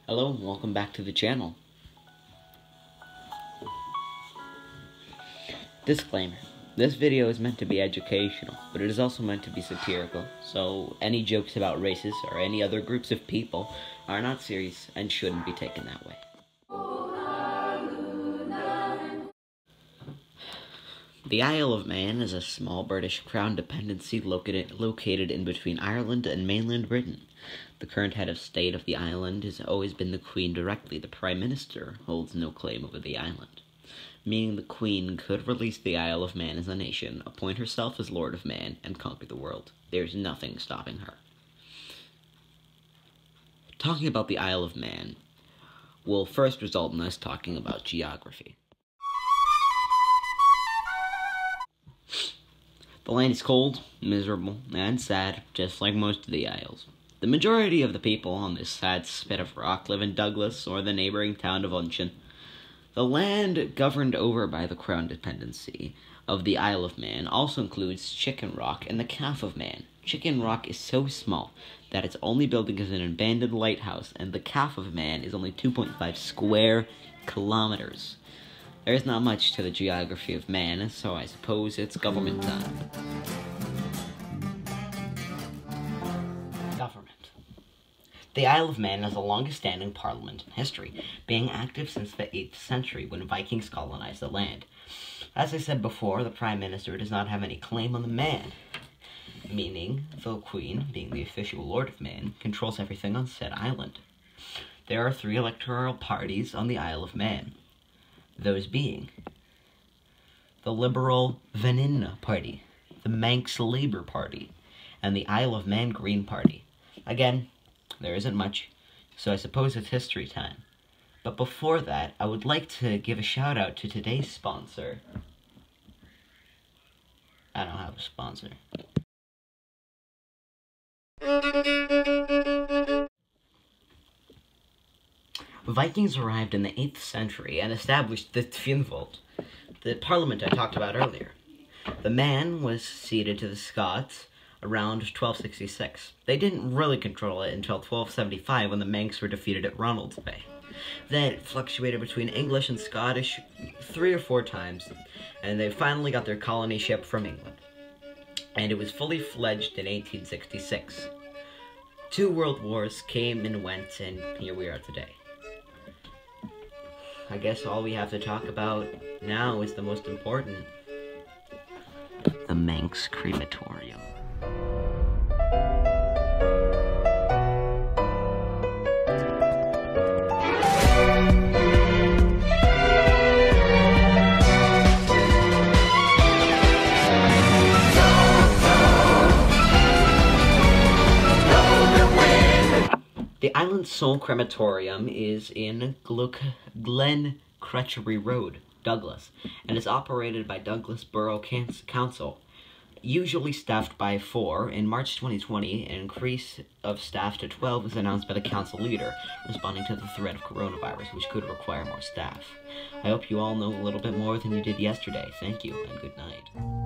Hello and welcome back to the channel. Disclaimer. This video is meant to be educational, but it is also meant to be satirical, so any jokes about races or any other groups of people are not serious and shouldn't be taken that way. The Isle of Man is a small British Crown dependency located in between Ireland and mainland Britain. The current head of state of the island has always been the Queen directly. The Prime Minister holds no claim over the island, meaning the Queen could release the Isle of Man as a nation, appoint herself as Lord of Man, and conquer the world. There's nothing stopping her. Talking about the Isle of Man will first result in us talking about geography. The land is cold, miserable, and sad, just like most of the isles. The majority of the people on this sad spit of rock live in Douglas or the neighboring town of Unshin. The land governed over by the Crown dependency of the Isle of Man also includes Chicken Rock and the Calf of Man. Chicken Rock is so small that its only building is an abandoned lighthouse, and the Calf of Man is only 2.5 square kilometers. There is not much to the geography of man, so I suppose it's government time. Government. The Isle of Man has the longest-standing parliament in history, being active since the 8th century when Vikings colonized the land. As I said before, the Prime Minister does not have any claim on the man, meaning the Queen, being the official Lord of Man, controls everything on said island. There are 3 electoral parties on the Isle of Man. Those being the Liberal Vanilla Party, the Manx Labour Party, and the Isle of Man Green Party. Again, there isn't much, so I suppose it's history time. But before that, I would like to give a shout out to today's sponsor. I don't have a sponsor. Vikings arrived in the 8th century and established the Tvinvold, the parliament I talked about earlier. The man was ceded to the Scots around 1266. They didn't really control it until 1275 when the Manx were defeated at Ronalds Bay. Then it fluctuated between English and Scottish 3 or 4 times, and they finally got their colony ship from England. And it was fully fledged in 1866. 2 world wars came and went, and here we are today. I guess all we have to talk about now is the most important. The Manx Crematorium. The island's sole crematorium is in Glen Crutchery Road, Douglas, and is operated by Douglas Borough Council. Usually staffed by 4, in March 2020, an increase of staff to 12 was announced by the council leader, responding to the threat of coronavirus, which could require more staff. I hope you all know a little bit more than you did yesterday. Thank you, and good night.